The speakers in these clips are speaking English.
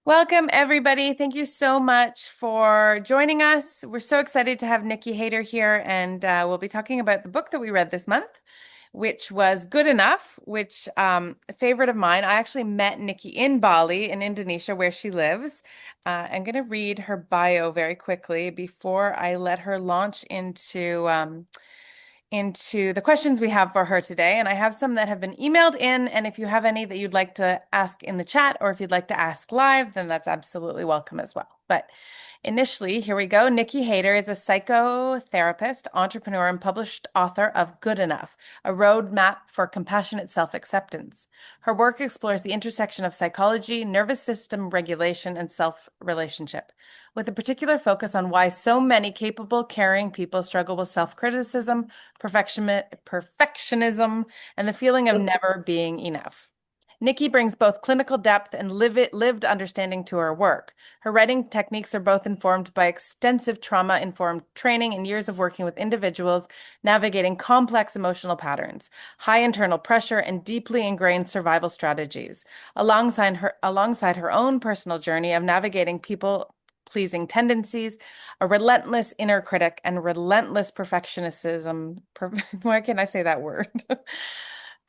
Welcome, everybody. Thank you so much for joining us. We're so excited to have Nikki Heyder here, and we'll be talking about the book that we read this month, which was Good Enough, which a favorite of mine. I actually met Nikki in Bali, in Indonesia, where she lives. I'm going to read her bio very quickly before I let her launch into the questions we have for her today. And I have some that have been emailed in. And if you have any that you'd like to ask in the chat or if you'd like to ask live, then that's absolutely welcome as well. But initially, here we go. Nikki Heyder is a psychotherapist, entrepreneur, and published author of Good Enough, a roadmap for compassionate self-acceptance. Her work explores the intersection of psychology, nervous system regulation, and self-relationship, with a particular focus on why so many capable, caring people struggle with self-criticism, perfectionism, and the feeling of never being enough. Nikki brings both clinical depth and lived understanding to her work. Her writing techniques are both informed by extensive trauma-informed training and years of working with individuals navigating complex emotional patterns, high internal pressure, and deeply ingrained survival strategies, alongside her own personal journey of navigating people-pleasing tendencies, a relentless inner critic, and relentless perfectionism. Why can't I say that word?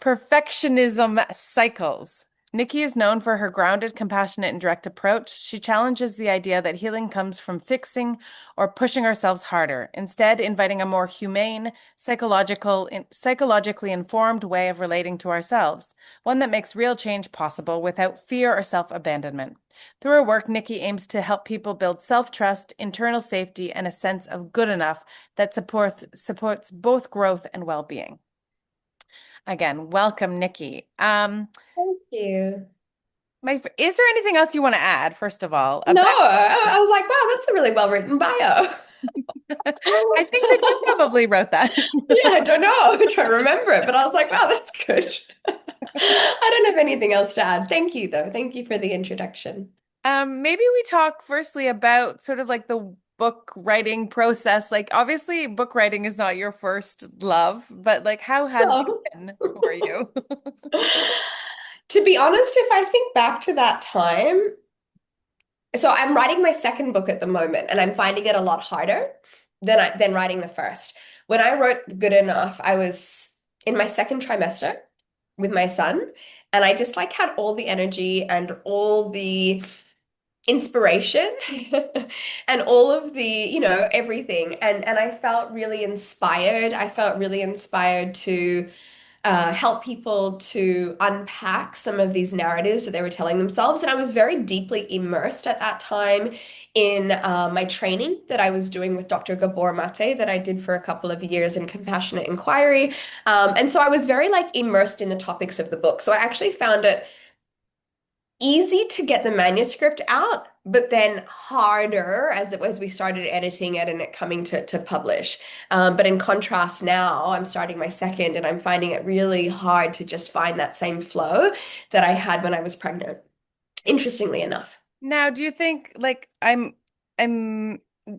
Perfectionism cycles. Nikki is known for her grounded, compassionate, and direct approach. She challenges the idea that healing comes from fixing or pushing ourselves harder, instead inviting a more humane, psychologically informed way of relating to ourselves, one that makes real change possible without fear or self-abandonment. Through her work, Nikki aims to help people build self-trust, internal safety, and a sense of good enough that supports both growth and well-being. Again, welcome, Nikki. Thank you. Is there anything else you want to add, first of all, No, about I was like, wow, that's a really well-written bio. I think that you probably wrote that. Yeah, I don't know. I'm trying to remember it, but I was like, wow, that's good. I don't have anything else to add. Thank you, though. Thank you for the introduction. Maybe we talk firstly about sort of like the book writing process. Like, obviously, book writing is not your first love, but like, how has it No. been for you? To be honest, if I think back to that time, so I'm writing my second book at the moment, and I'm finding it a lot harder than writing the first. When I wrote Good Enough, I was in my second trimester with my son, and I just like had all the energy and all the inspiration and all of the, everything. And I felt really inspired. I felt really inspired to help people to unpack some of these narratives that they were telling themselves. And I was very deeply immersed at that time in my training that I was doing with Dr. Gabor Mate that I did for a couple of years in compassionate inquiry. And so I was very like immersed in the topics of the book. So I actually found it easy to get the manuscript out, but then harder as we started editing it and it coming to publish. But in contrast, now I'm starting my second and I'm finding it really hard to just find that same flow that I had when I was pregnant, interestingly enough. Now, do you think I'm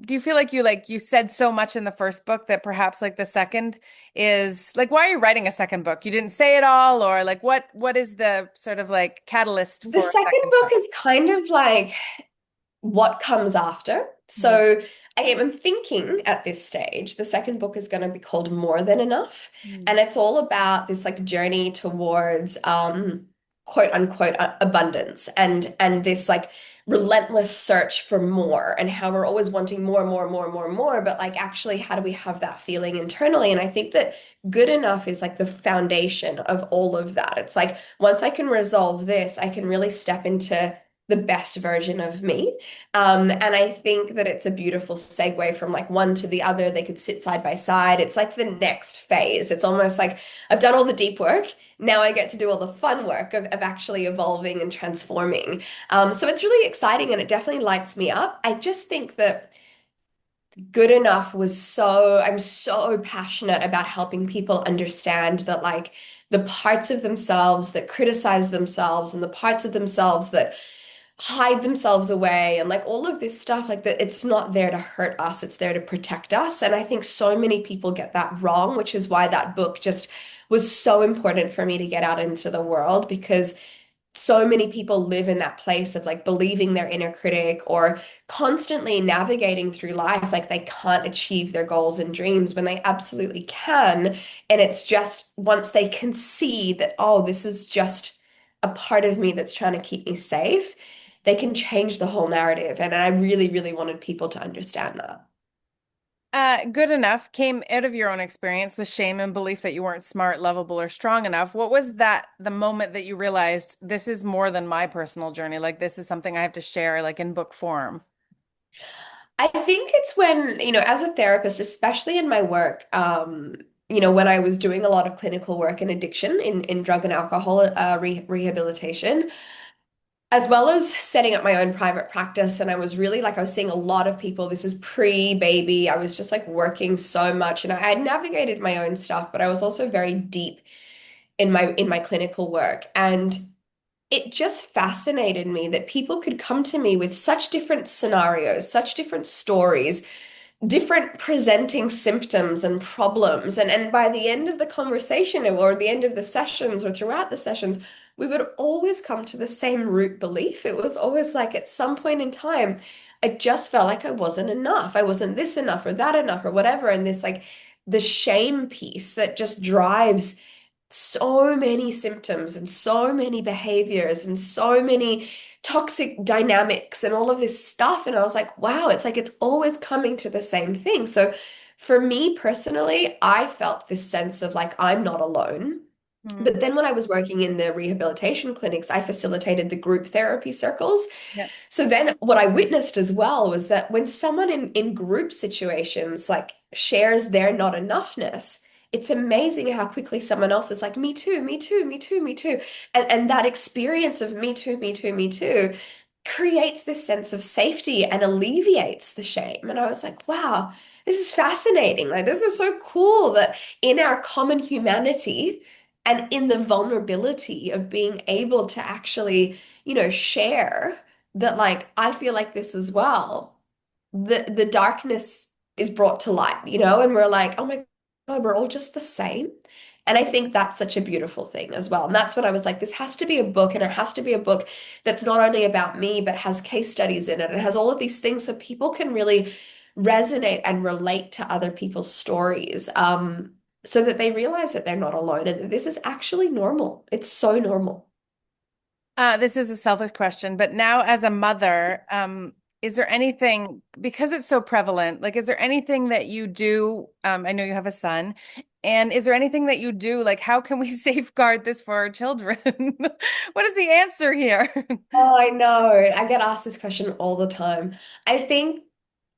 do you feel like you said so much in the first book that perhaps like the second is like why are you writing a second book? You didn't say it all, or like what is the sort of like catalyst The for a second second book book? is kind of like what comes after. Mhm. So I am thinking at this stage, the second book is going to be called More Than Enough. And Mhm. it's all about this like journey towards quote unquote abundance and this like relentless search for more and how we're always wanting more, more, more, more, more. But like actually, how do we have that feeling internally? And I think that good enough is like the foundation of all of that. It's like once I can resolve this, I can really step into the best version of me. And I think that it's a beautiful segue from like one to the other. They could sit side by side. It's like the next phase. It's almost like I've done all the deep work. Now I get to do all the fun work of actually evolving and transforming. So it's really exciting and it definitely lights me up. I just think that Good Enough was I'm so passionate about helping people understand that like the parts of themselves that criticize themselves and the parts of themselves that hide themselves away and like all of this stuff like that it's not there to hurt us, it's there to protect us. And I think so many people get that wrong, which is why that book just was so important for me to get out into the world because so many people live in that place of like believing their inner critic or constantly navigating through life like they can't achieve their goals and dreams when they absolutely can. And it's just once they can see that, oh, this is just a part of me that's trying to keep me safe, they can change the whole narrative. And I really, really wanted people to understand that. Good enough came out of your own experience with shame and belief that you weren't smart, lovable, or strong enough. What was that, the moment that you realized this is more than my personal journey? Like, this is something I have to share, like in book form? I think it's when, as a therapist, especially in my work, when I was doing a lot of clinical work in addiction in drug and alcohol rehabilitation, as well as setting up my own private practice. And I was really like, I was seeing a lot of people. This is pre-baby. I was just like working so much and I had navigated my own stuff, but I was also very deep in my clinical work. And it just fascinated me that people could come to me with such different scenarios, such different stories, different presenting symptoms and problems. And by the end of the conversation or the end of the sessions or throughout the sessions, we would always come to the same root belief. It was always like at some point in time, I just felt like I wasn't enough. I wasn't this enough or that enough or whatever. And this like the shame piece that just drives so many symptoms and so many behaviors and so many toxic dynamics and all of this stuff. And I was like, wow, it's like it's always coming to the same thing. So for me personally, I felt this sense of like, I'm not alone. Hmm. But then when I was working in the rehabilitation clinics, I facilitated the group therapy circles. Yeah. So then what I witnessed as well was that when someone in group situations like shares their not enoughness, it's amazing how quickly someone else is like, me too, me too, me too, me too. And that experience of me too, me too, me too creates this sense of safety and alleviates the shame. And I was like, wow, this is fascinating. Like, this is so cool that in our common humanity and in the vulnerability of being able to actually, share that, like, I feel like this as well. The darkness is brought to light, and we're like, oh my God, we're all just the same. And I think that's such a beautiful thing as well. And that's when I was like, this has to be a book, and it has to be a book that's not only about me, but has case studies in it. It has all of these things so people can really resonate and relate to other people's stories, so that they realize that they're not alone and that this is actually normal. It's so normal. This is a selfish question, but now as a mother, is there anything, because it's so prevalent, like, is there anything that you do? I know you have a son, and is there anything that you do? Like, how can we safeguard this for our children? What is the answer here? Oh, I know. I get asked this question all the time. I think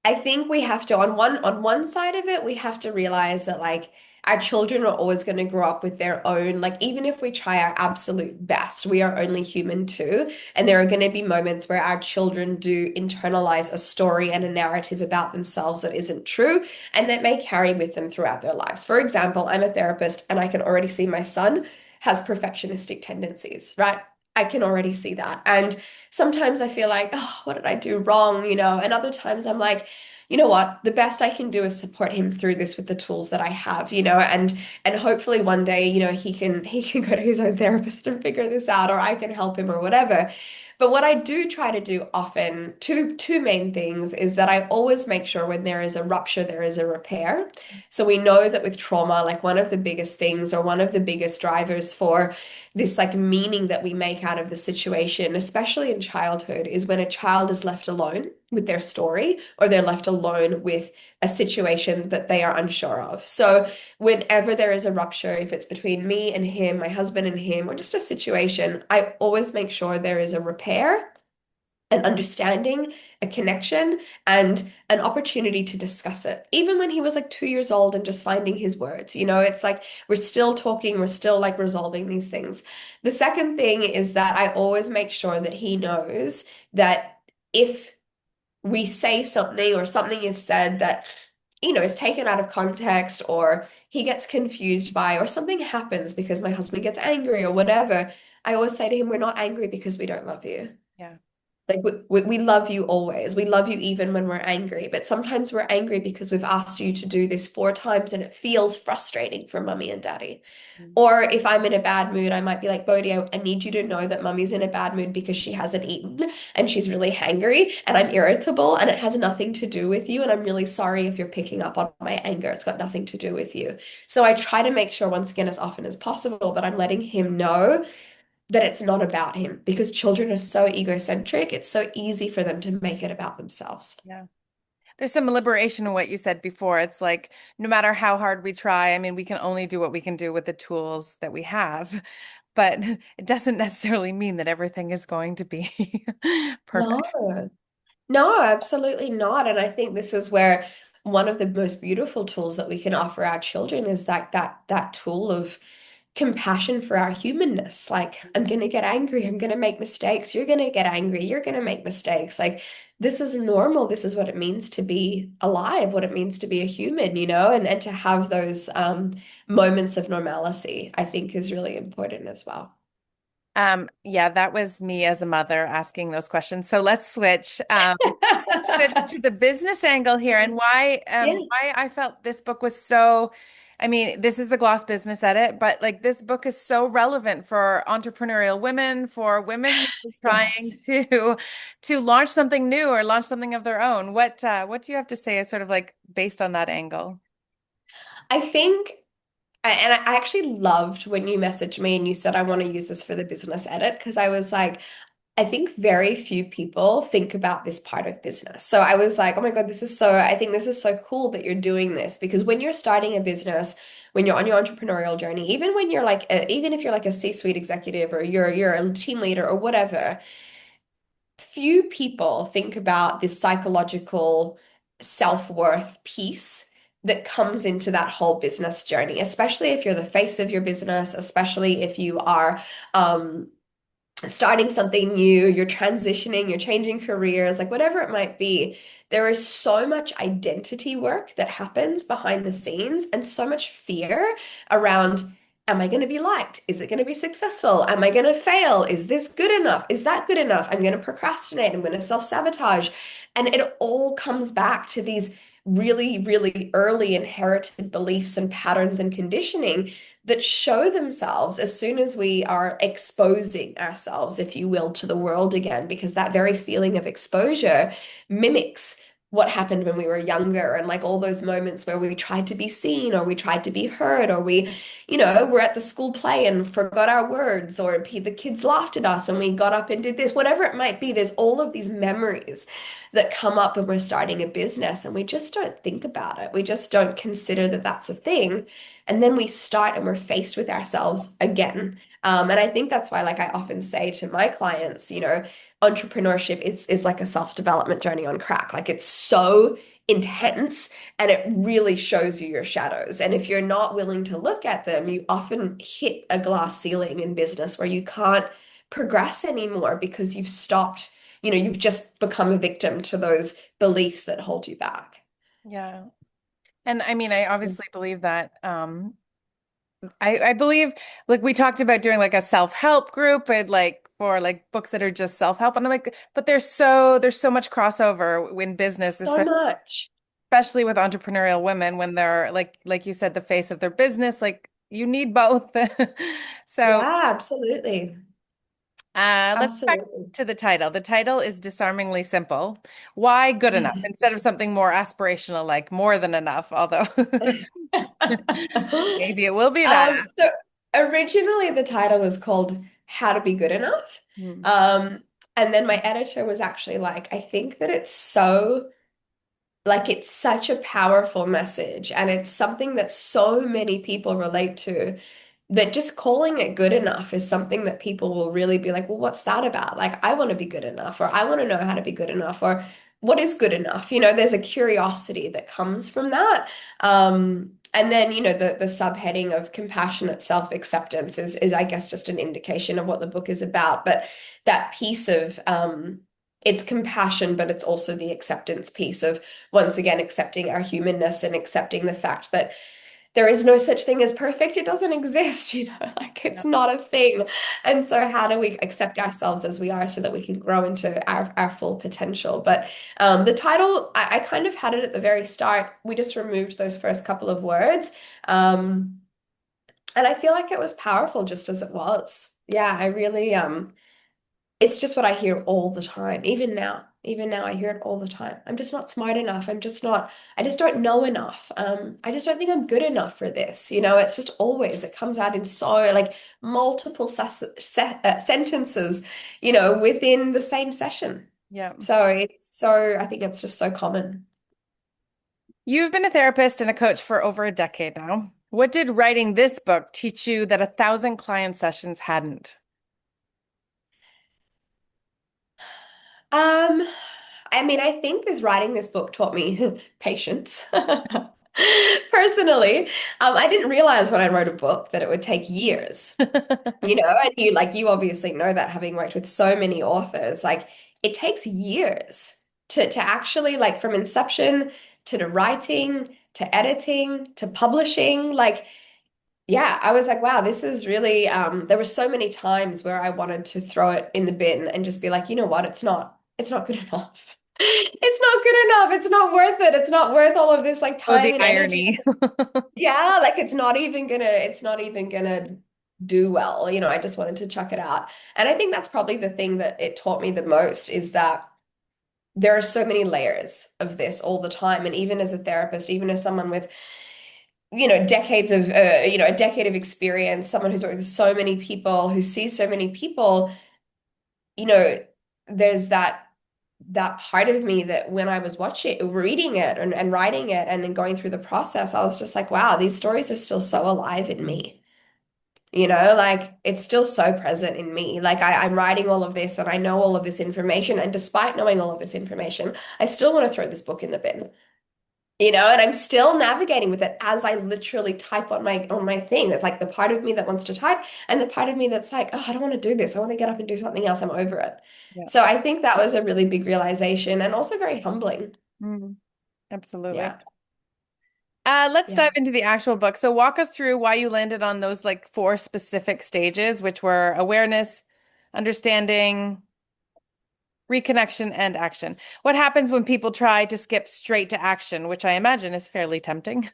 I think we have to on one side of it, we have to realize that like our children are always going to grow up with their own, like even if we try our absolute best, we are only human too. And there are going to be moments where our children do internalize a story and a narrative about themselves that isn't true and that may carry with them throughout their lives. For example, I'm a therapist and I can already see my son has perfectionistic tendencies, right? I can already see that. And sometimes I feel like, oh, what did I do wrong? And other times I'm like, you know what, the best I can do is support him through this with the tools that I have, and hopefully one day, he can go to his own therapist and figure this out, or I can help him or whatever. But what I do try to do often, two main things, is that I always make sure when there is a rupture, there is a repair. So we know that with trauma, like one of the biggest things or one of the biggest drivers for this like meaning that we make out of the situation, especially in childhood, is when a child is left alone with their story or they're left alone with a situation that they are unsure of. So whenever there is a rupture, if it's between me and him, my husband and him, or just a situation, I always make sure there is a repair, an understanding, a connection, and an opportunity to discuss it. Even when he was like 2 years old and just finding his words, it's like we're still talking, we're still like resolving these things. The second thing is that I always make sure that he knows that if we say something or something is said that, is taken out of context or he gets confused by, or something happens because my husband gets angry or whatever, I always say to him, we're not angry because we don't love you. Yeah. Like we love you always. We love you even when we're angry. But sometimes we're angry because we've asked you to do this 4 times and it feels frustrating for mummy and daddy. Or if I'm in a bad mood, I might be like, Bodhi, I need you to know that mummy's in a bad mood because she hasn't eaten and she's really hangry and I'm irritable and it has nothing to do with you. And I'm really sorry if you're picking up on my anger. It's got nothing to do with you. So I try to make sure, once again, as often as possible, that I'm letting him know that it's not about him because children are so egocentric. It's so easy for them to make it about themselves. Yeah. There's some liberation in what you said before. It's like no matter how hard we try, I mean, we can only do what we can do with the tools that we have. But it doesn't necessarily mean that everything is going to be perfect. No. No, absolutely not. And I think this is where one of the most beautiful tools that we can offer our children is that tool of compassion for our humanness. Like, I'm gonna get angry, I'm gonna make mistakes, you're gonna get angry, you're gonna make mistakes. Like, this is normal. This is what it means to be alive, what it means to be a human, and to have those moments of normalcy, I think is really important as well. Yeah, that was me as a mother asking those questions. So let's switch. Let's switch to the business angle here and Yeah. why I felt this book was so, I mean, this is the Gloss Business Edit, but like this book is so relevant for entrepreneurial women, for women who are Yes. trying to launch something new or launch something of their own. What do you have to say, sort of like based on that angle? I think and I actually loved when you messaged me and you said, I want to use this for the business edit, because I was like, I think very few people think about this part of business. So I was like, oh my God, I think this is so cool that you're doing this, because when you're starting a business, when you're on your entrepreneurial journey, even when you're like, even if you're like a C-suite executive or you're a team leader or whatever, few people think about this psychological self-worth piece that comes into that whole business journey, especially if you're the face of your business, especially if you are starting something new, you're transitioning, you're changing careers, like whatever it might be. There is so much identity work that happens behind the scenes and so much fear around, am I going to be liked? Is it going to be successful? Am I going to fail? Is this good enough? Is that good enough? I'm going to procrastinate. I'm going to self-sabotage. And it all comes back to these really, really early inherited beliefs and patterns and conditioning that show themselves as soon as we are exposing ourselves, if you will, to the world again, because that very feeling of exposure mimics what happened when we were younger, and like all those moments where we tried to be seen or we tried to be heard, or we're at the school play and forgot our words, or the kids laughed at us when we got up and did this, whatever it might be. There's all of these memories that come up when we're starting a business and we just don't think about it. We just don't consider that that's a thing. And then we start and we're faced with ourselves again. And I think that's why, like I often say to my clients, entrepreneurship is like a self-development journey on crack. Like, it's so intense and it really shows you your shadows. And if you're not willing to look at them, you often hit a glass ceiling in business where you can't progress anymore because you've stopped, you've just become a victim to those beliefs that hold you back. Yeah. And I mean, I obviously believe that. I believe like we talked about doing like a self-help group and like for like books that are just self-help. And I'm like, but there's so much crossover in business, So much. especially with entrepreneurial women when they're like you said, the face of their business. Like you need both. So Yeah, absolutely. let's go back Absolutely. to the title. The title is disarmingly simple. Why good enough? Instead of something more aspirational, like more than enough, although maybe it will be that. So originally the title was called How to Be Good Enough. Hmm. Um, and then my editor was actually like, I think that it's such a powerful message and it's something that so many people relate to, that just calling it good enough is something that people will really be like, well, what's that about? Like, I want to be good enough, or I want to know how to be good enough, or what is good enough? There's a curiosity that comes from that. And then, the subheading of compassionate self-acceptance is, I guess, just an indication of what the book is about. But that piece of, it's compassion, but it's also the acceptance piece of, once again, accepting our humanness and accepting the fact that there is no such thing as perfect. It doesn't exist, like Yeah. it's not a thing. And so how do we accept ourselves as we are so that we can grow into our full potential? But the title, I kind of had it at the very start. We just removed those first couple of words. Um, and I feel like it was powerful just as it was. Yeah, I really, it's just what I hear all the time. Even now. Even now, I hear it all the time. I'm just not smart enough. I just don't know enough. I just don't think I'm good enough for this. It's just always, it comes out in so like multiple sentences, within the same session. Yeah. I think it's just so common. You've been a therapist and a coach for over a decade now. What did writing this book teach you that 1,000 client sessions hadn't? Um, I mean, I think this writing this book taught me patience. Personally, I didn't realize when I wrote a book that it would take years. And you obviously know that having worked with so many authors, like it takes years to actually like from inception to the writing to editing to publishing. Like, yeah, I was like, wow, this is really there were so many times where I wanted to throw it in the bin and just be like, you know what, it's not good enough. It's not good enough. It's not worth it. It's not worth all of this like Oh, the time and energy. irony. Yeah, like it's not even gonna do well. I just wanted to chuck it out. And I think that's probably the thing that it taught me the most is that there are so many layers of this all the time. And even as a therapist, even as someone with, decades of, a decade of experience, someone who's worked with so many people, who sees so many people, you know, there's that part of me that when I was reading it and writing it and then going through the process, I was just like, wow, these stories are still so alive in me. Like it's still so present in me. Like I'm writing all of this and I know all of this information. And despite knowing all of this information, I still want to throw this book in the bin. And I'm still navigating with it as I literally type on my thing. It's like the part of me that wants to type and the part of me that's like, oh, I don't want to do this. I want to get up and do something else. I'm over it. Yeah. So I think that was a really big realization and also very humbling. Mm, absolutely. Yeah. Let's Yeah. dive into the actual book. So walk us through why you landed on those like four specific stages, which were awareness, understanding, reconnection, and action. What happens when people try to skip straight to action, which I imagine is fairly tempting?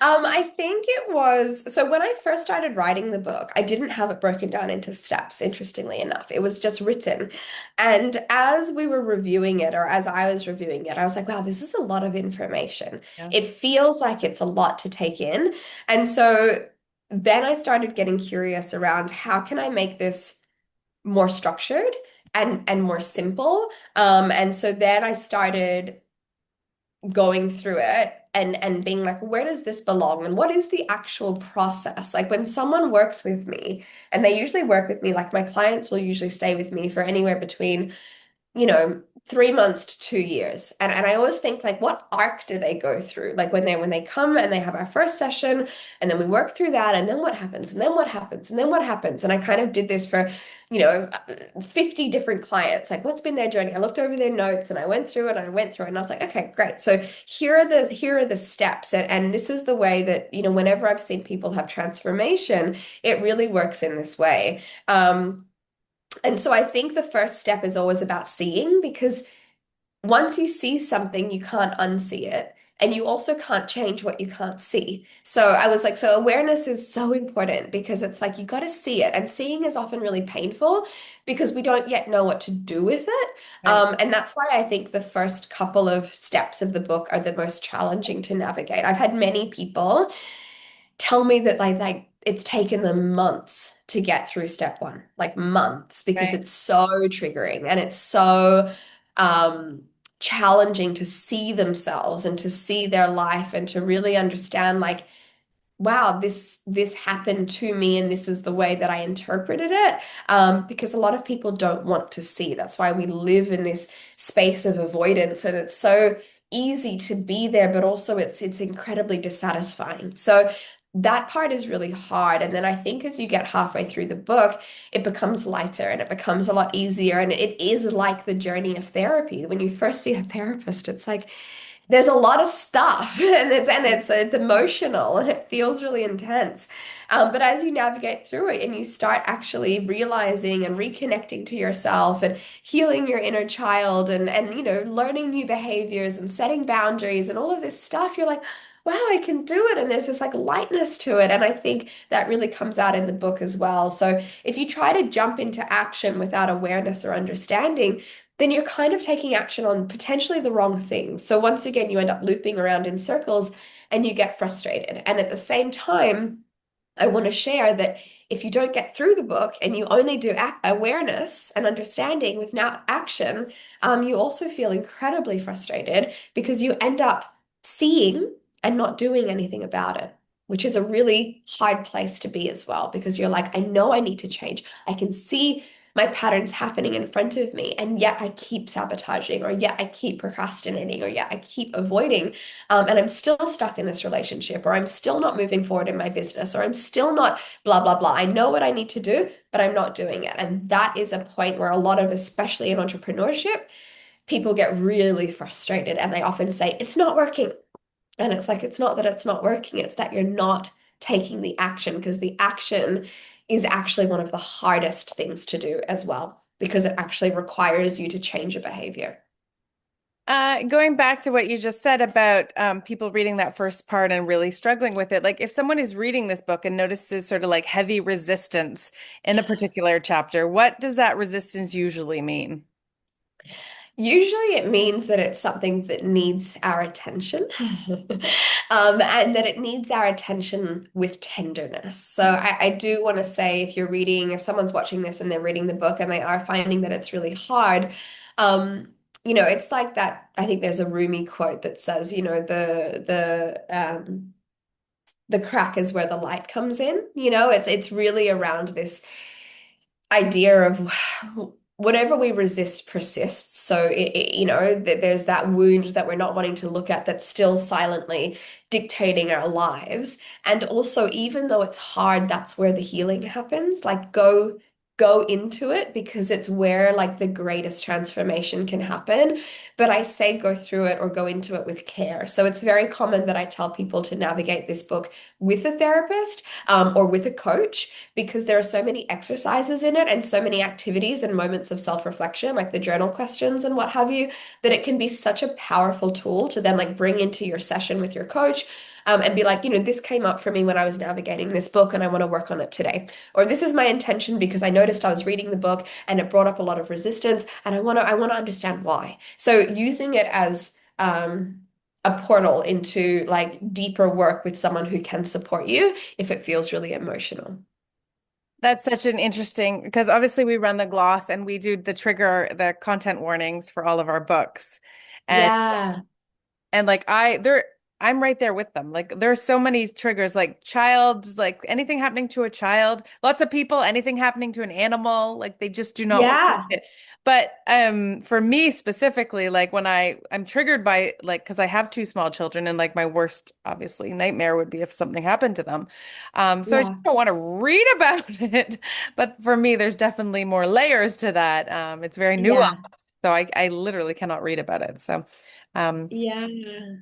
I think it was so when I first started writing the book, I didn't have it broken down into steps, interestingly enough. It was just written. And as we were reviewing it, or as I was reviewing it, I was like, wow, this is a lot of information. Yeah. It feels like it's a lot to take in. And so then I started getting curious around how can I make this more structured and more simple. And so then I started going through it and being like, where does this belong? And what is the actual process? Like when someone works with me, and they usually work with me, like my clients will usually stay with me for anywhere between 3 months to 2 years. And I always think like what arc do they go through? Like when they come and they have our first session and then we work through that and then what happens? And then what happens? And then what happens? And I kind of did this for, 50 different clients. Like what's been their journey? I looked over their notes and I went through it and I went through it and I was like, okay, great. So here are the steps. And this is the way that, whenever I've seen people have transformation, it really works in this way. And so I think the first step is always about seeing because once you see something, you can't unsee it. And you also can't change what you can't see. So I was like, so awareness is so important because it's like you got to see it. And seeing is often really painful because we don't yet know what to do with it. Right. And that's why I think the first couple of steps of the book are the most challenging to navigate. I've had many people tell me that like it's taken them months to get through step one, like months, because Right. it's so triggering and it's so um challenging to see themselves and to see their life and to really understand like wow, this happened to me and this is the way that I interpreted it. Because a lot of people don't want to see. That's why we live in this space of avoidance and it's so easy to be there, but also it's incredibly dissatisfying. So that part is really hard. And then I think as you get halfway through the book, it becomes lighter and it becomes a lot easier. And it is like the journey of therapy. When you first see a therapist, it's like there's a lot of stuff and it's emotional and it feels really intense. But as you navigate through it and you start actually realizing and reconnecting to yourself and healing your inner child and learning new behaviors and setting boundaries and all of this stuff, you're like, wow, I can do it. And there's this like lightness to it. And I think that really comes out in the book as well. So if you try to jump into action without awareness or understanding, then you're kind of taking action on potentially the wrong things. So once again, you end up looping around in circles and you get frustrated. And at the same time, I want to share that if you don't get through the book and you only do awareness and understanding without action, you also feel incredibly frustrated because you end up seeing and not doing anything about it, which is a really hard place to be as well, because you're like, I know I need to change. I can see my patterns happening in front of me, and yet I keep sabotaging, or yet I keep procrastinating, or yet I keep avoiding. And I'm still stuck in this relationship, or I'm still not moving forward in my business, or I'm still not blah, blah, blah. I know what I need to do, but I'm not doing it. And that is a point where a lot of, especially in entrepreneurship, people get really frustrated and they often say, it's not working. And it's like, it's not that it's not working, it's that you're not taking the action, because the action is actually one of the hardest things to do as well, because it actually requires you to change a behavior. Going back to what you just said about people reading that first part and really struggling with it, like if someone is reading this book and notices sort of like heavy resistance in a particular chapter, what does that resistance usually mean? Usually it means that it's something that needs our attention, and that it needs our attention with tenderness. So I do want to say, if someone's watching this and they're reading the book and they are finding that it's really hard, it's like that. I think there's a Rumi quote that says, the crack is where the light comes in. It's really around this idea of whatever we resist persists. So there's that wound that we're not wanting to look at that's still silently dictating our lives. And also, even though it's hard, that's where the healing happens. Like go into it, because it's where like the greatest transformation can happen. But I say go through it or go into it with care. So it's very common that I tell people to navigate this book with a therapist, or with a coach, because there are so many exercises in it and so many activities and moments of self-reflection, like the journal questions and what have you, that it can be such a powerful tool to then like bring into your session with your coach. And be like, this came up for me when I was navigating this book and I want to work on it today. Or this is my intention because I noticed I was reading the book and it brought up a lot of resistance and I want to understand why. So using it as a portal into like deeper work with someone who can support you if it feels really emotional. That's such an interesting, because obviously we run the gloss and we do the content warnings for all of our books. And Yeah. like I'm right there with them. Like there are so many triggers, like child, like anything happening to a child, lots of people, anything happening to an animal, like they just do not want Yeah. it. But for me specifically, like when I'm triggered by like because I have two small children and like my worst obviously nightmare would be if something happened to them. So I Yeah. just don't want to read about it. But for me, there's definitely more layers to that. It's very nuanced. Yeah. So I literally cannot read about it. So um Yeah.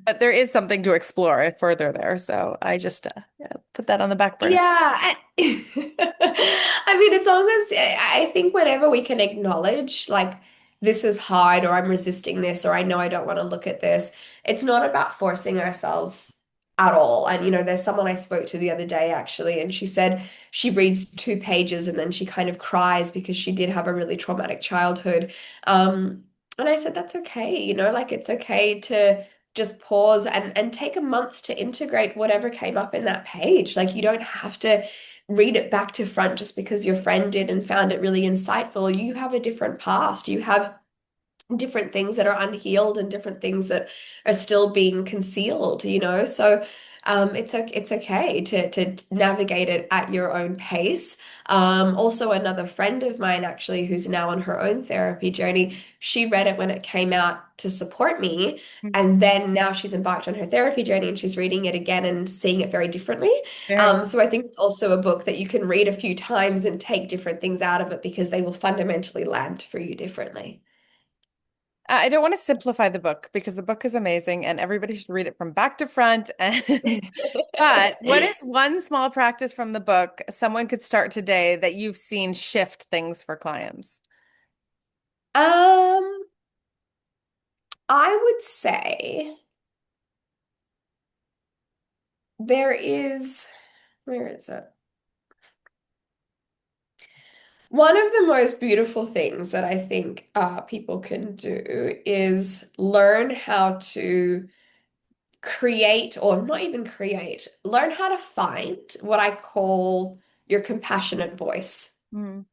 but there is something to explore further there. So I just yeah, put that on the back burner. Yeah. I mean, it's almost, I think whenever we can acknowledge, like, this is hard, or I'm resisting this, or I know I don't want to look at this, it's not about forcing ourselves at all. And, there's someone I spoke to the other day, actually, and she said she reads 2 pages and then she kind of cries because she did have a really traumatic childhood. And I said, that's okay, like, it's okay to just pause and take a month to integrate whatever came up in that page. Like, you don't have to read it back to front just because your friend did and found it really insightful. You have a different past. You have different things that are unhealed and different things that are still being concealed. So it's okay to navigate it at your own pace. Also, another friend of mine, actually, who's now on her own therapy journey, she read it when it came out to support me. And then now she's embarked on her therapy journey and she's reading it again and seeing it very differently. Very. So I think it's also a book that you can read a few times and take different things out of it, because they will fundamentally land for you differently. I don't want to simplify the book because the book is amazing and everybody should read it from back to front. And but what is one small practice from the book someone could start today that you've seen shift things for clients? Um, I would say there is, where is it? One of the most beautiful things that I think people can do is learn how to create, or not even create, learn how to find what I call your compassionate voice. Mm.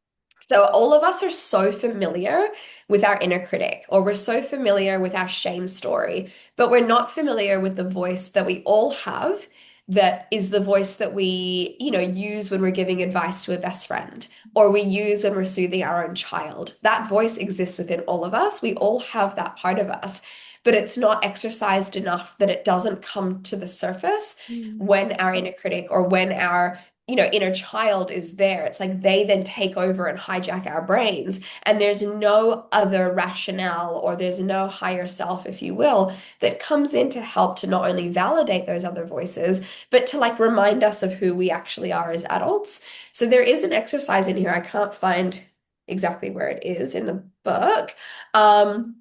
So, all of us are so familiar with our inner critic, or we're so familiar with our shame story, but we're not familiar with the voice that we all have, that is the voice that we, use when we're giving advice to a best friend, or we use when we're soothing our own child. That voice exists within all of us. We all have that part of us, but it's not exercised enough that it doesn't come to the surface Mm. when our inner critic or when our inner child is there. It's like they then take over and hijack our brains, and there's no other rationale, or there's no higher self, if you will, that comes in to help to not only validate those other voices, but to like remind us of who we actually are as adults. So there is an exercise in here. I can't find exactly where it is in the book. Um,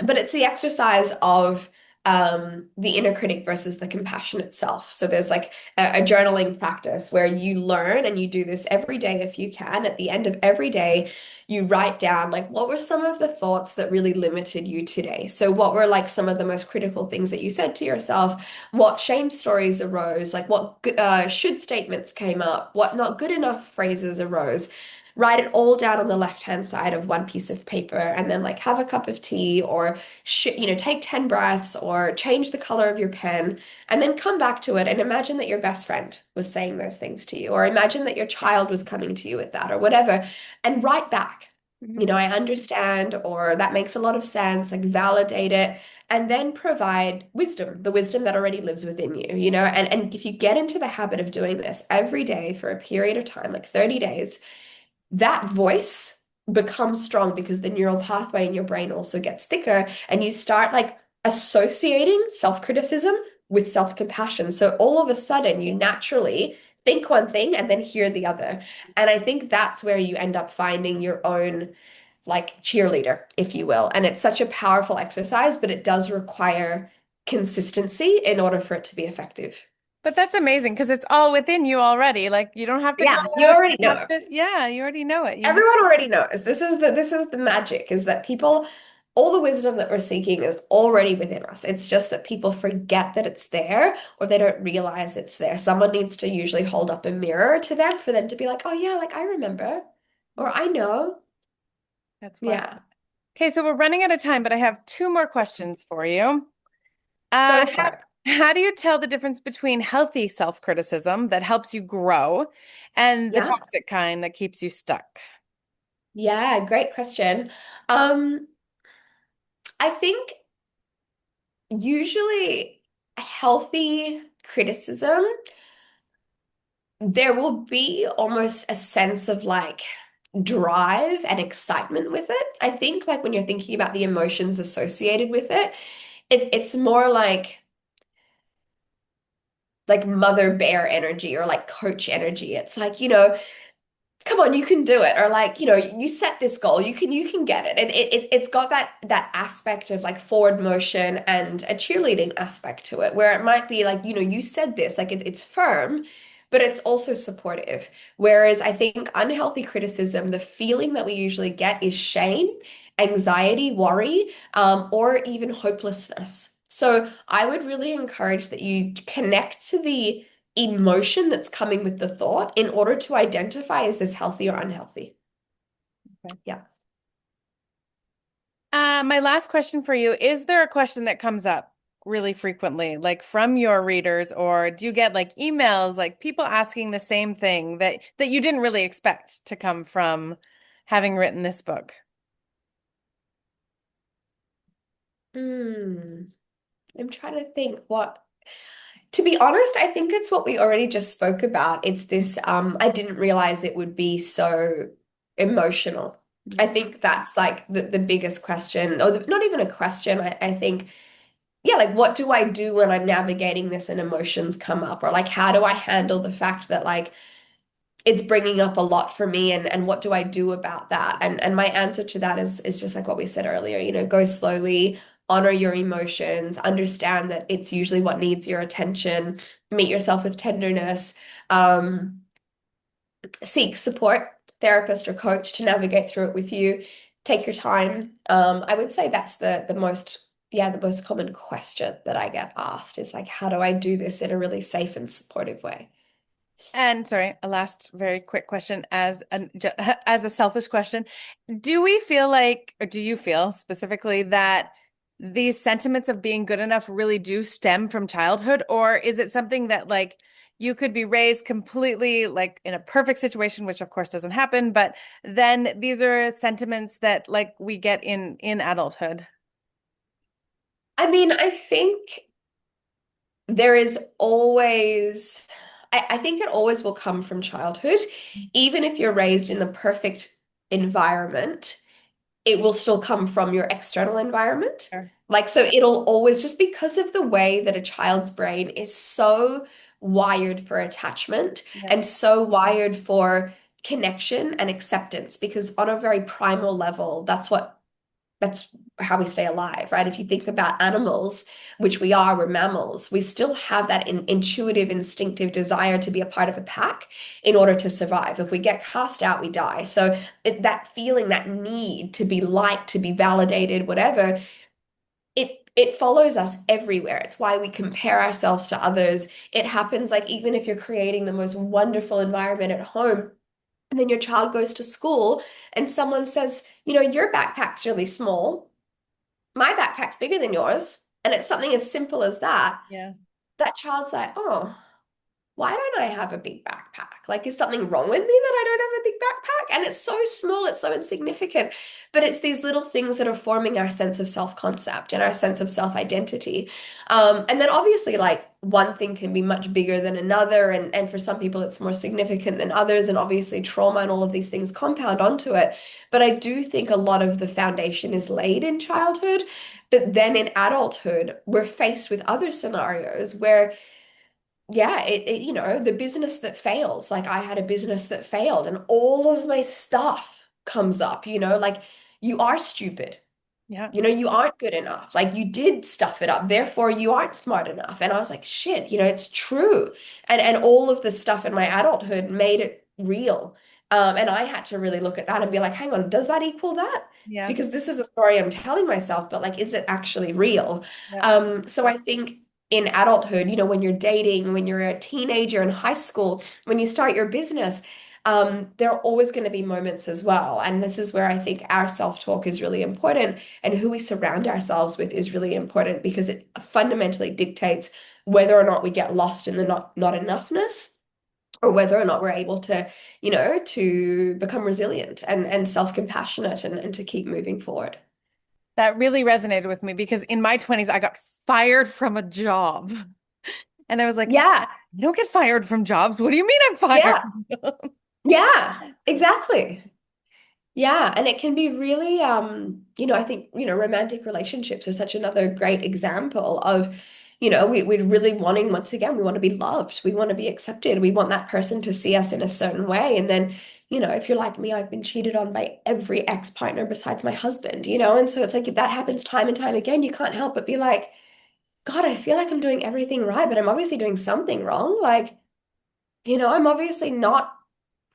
but it's the exercise of the inner critic versus the compassionate self. So there's like a journaling practice where you learn, and you do this every day if you can. At the end of every day, you write down like what were some of the thoughts that really limited you today. So what were like some of the most critical things that you said to yourself? What shame stories arose? Like what should statements came up? What not good enough phrases arose? Write it all down on the left-hand side of one piece of paper, and then like have a cup of tea, or take 10 breaths, or change the color of your pen, and then come back to it and imagine that your best friend was saying those things to you, or imagine that your child was coming to you with that, or whatever, and write back. Mhm. I understand, or that makes a lot of sense, like validate it, and then provide wisdom, the wisdom that already lives within you, and if you get into the habit of doing this every day for a period of time, like 30 days, that voice becomes strong because the neural pathway in your brain also gets thicker, and you start like associating self-criticism with self-compassion. So all of a sudden you naturally think one thing and then hear the other. And I think that's where you end up finding your own like cheerleader, if you will. And it's such a powerful exercise, but it does require consistency in order for it to be effective. But that's amazing because it's all within you already. Like you don't have to go Yeah, you out. already You have know. to, yeah, you already know it. You have, Everyone already knows. This is the magic, is that people, all the wisdom that we're seeking is already within us. It's just that people forget that it's there, or they don't realize it's there. Someone needs to usually hold up a mirror to them for them to be like, "Oh yeah, like I remember," or "I know." that's why. Yeah, Okay, so we're running out of time, but I have two more questions for you. go How, for it. how do you tell the difference between healthy self-criticism that helps you grow and the Yeah. toxic kind that keeps you stuck? Yeah, great question. Um, I think usually healthy criticism, there will be almost a sense of like drive and excitement with it. I think like when you're thinking about the emotions associated with it, it's more like mother bear energy, or like coach energy. It's like, come on, you can do it, or like, you set this goal, you can get it. And it's got that aspect of like forward motion and a cheerleading aspect to it, where it might be like, you said this, like it's firm, but it's also supportive. Whereas I think unhealthy criticism, the feeling that we usually get is shame, anxiety, worry, or even hopelessness. So I would really encourage that you connect to the emotion that's coming with the thought in order to identify, is this healthy or unhealthy? Okay. Yeah. My last question for you, is there a question that comes up really frequently, like from your readers, or do you get like emails, like people asking the same thing that you didn't really expect to come from having written this book? Hmm. I'm trying to think what. To be honest, I think it's what we already just spoke about. It's this, I didn't realize it would be so emotional. I Yeah. think that's like the biggest question, or not even a question. I think, yeah, like what do I do when I'm navigating this and emotions come up? Or like, how do I handle the fact that like it's bringing up a lot for me and what do I do about that? And my answer to that is just like what we said earlier, go slowly, honor your emotions, understand that it's usually what needs your attention, meet yourself with tenderness, um, seek support, therapist or coach to navigate through it with you. Take your time. I would say that's the most, yeah, the most common question that I get asked is like, how do I do this in a really safe and supportive way? And sorry, a last very quick question as a selfish question. Do we feel like, or do you feel specifically that these sentiments of being good enough really do stem from childhood, or is it something that like you could be raised completely like in a perfect situation, which of course doesn't happen, but then these are sentiments that like we get in adulthood? I mean, I think there is always, I think it always will come from childhood. Even if you're raised in the perfect environment, it will still come from your external environment. Sure. Like, so it'll always, just because of the way that a child's brain is so wired for attachment Yeah. and so wired for connection and acceptance, because on a very primal level, that's how we stay alive, right? If you think about animals, which we are, we're mammals, we still have that intuitive, instinctive desire to be a part of a pack in order to survive. If we get cast out, we die. So that feeling, that need to be liked, to be validated, whatever, it follows us everywhere. It's why we compare ourselves to others. It happens like even if you're creating the most wonderful environment at home, and then your child goes to school and someone says, your backpack's really small, my backpack's bigger than yours, and it's something as simple as that, Yeah. that child's like, oh, why don't I have a big backpack? Like, is something wrong with me that I don't have a big backpack? And it's so small, it's so insignificant. But it's these little things that are forming our sense of self-concept and our sense of self-identity. And then obviously, like, one thing can be much bigger than another. And for some people, it's more significant than others. And obviously, trauma and all of these things compound onto it. But I do think a lot of the foundation is laid in childhood. But then in adulthood, we're faced with other scenarios where yeah, the business that fails, like I had a business that failed and all of my stuff comes up, like you are stupid. Yeah. You aren't good enough. Like you did stuff it up, therefore you aren't smart enough. And I was like, shit, it's true. And all of the stuff in my adulthood made it real. And I had to really look at that and be like, hang on, does that equal that? Yeah. Because this is the story I'm telling myself, but like, is it actually real? Yeah. So I think in adulthood, when you're dating, when you're a teenager in high school, when you start your business, there are always going to be moments as well. And this is where I think our self-talk is really important and who we surround ourselves with is really important because it fundamentally dictates whether or not we get lost in the not enoughness or whether or not we're able to, to become resilient and self-compassionate and to keep moving forward. That really resonated with me because in my 20s, I got fired from a job. And I was like, Yeah, you don't get fired from jobs. What do you mean I'm fired? yeah, yeah, exactly. Yeah, and it can be really, I think, romantic relationships are such another great example of, we're really wanting, once again, we want to be loved, we want to be accepted, we want that person to see us in a certain way. And then, if you're like me, I've been cheated on by every ex-partner besides my husband, and so it's like if that happens time and time again, you can't help but be like, God, I feel like I'm doing everything right, but I'm obviously doing something wrong. Like, I'm obviously not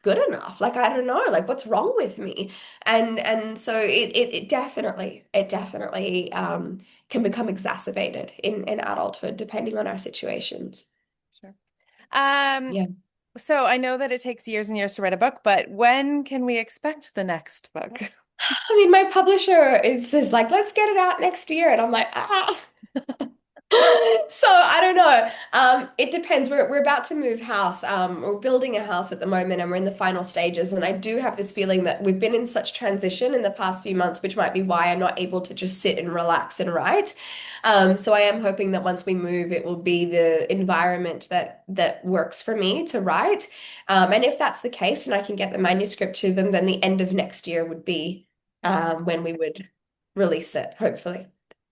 good enough. Like, I don't know, like what's wrong with me? And so it definitely can become exacerbated in adulthood depending on our situations. Sure. Um, Yeah. so I know that it takes years and years to write a book, but when can we expect the next book? I mean, my publisher is like, let's get it out next year. And I'm like, ah. So I don't know. It depends. We're about to move house. We're building a house at the moment, and we're in the final stages. And I do have this feeling that we've been in such transition in the past few months, which might be why I'm not able to just sit and relax and write. So I am hoping that once we move, it will be the environment that works for me to write. And if that's the case, and I can get the manuscript to them, then the end of next year would be when we would release it, hopefully.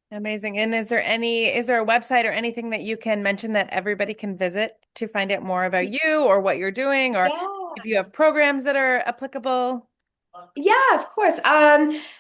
Amazing. And is there a website or anything that you can mention that everybody can visit to find out more about you or what you're doing, or Yeah. if you have programs that are applicable? Yeah, of course.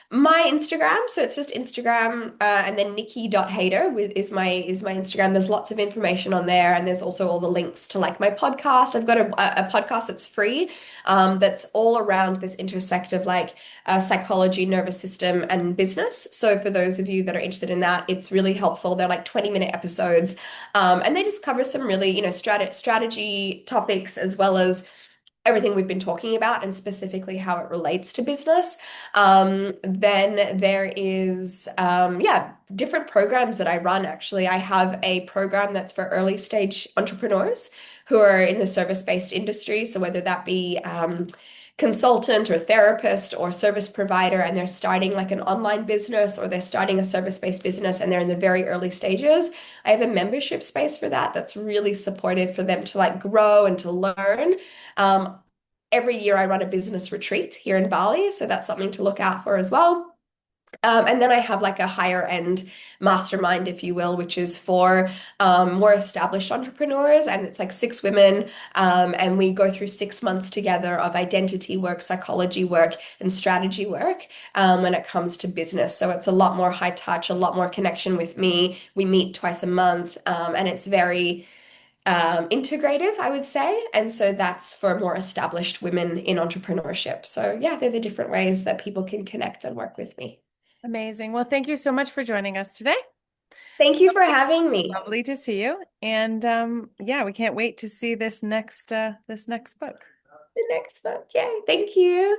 My Instagram, so it's just Instagram, and then Nikki.Heyder with is my Instagram. There's lots of information on there, and there's also all the links to like my podcast. I've got a podcast that's free, that's all around this intersect of like psychology, nervous system, and business. So for those of you that are interested in that, it's really helpful. They're like 20-minute episodes, and they just cover some really, strategy topics as well as everything we've been talking about and specifically how it relates to business. Then there is, yeah, different programs that I run actually. I have a program that's for early stage entrepreneurs who are in the service-based industry. So whether that be consultant or therapist or service provider, and they're starting like an online business or they're starting a service-based business and they're in the very early stages. I have a membership space for that that's really supportive for them to like grow and to learn. Um, every year I run a business retreat here in Bali, so that's something to look out for as well. And then I have like a higher end mastermind, if you will, which is for more established entrepreneurs. And it's like 6 women. And we go through 6 months together of identity work, psychology work, and strategy work when it comes to business. So it's a lot more high touch, a lot more connection with me. We meet twice a month, and it's very integrative, I would say. And so that's for more established women in entrepreneurship. So yeah, they're the different ways that people can connect and work with me. Amazing. Well, thank you so much for joining us today. Thank you for having me. Lovely to see you. And yeah, we can't wait to see this next book. The next book. Yay. Thank you.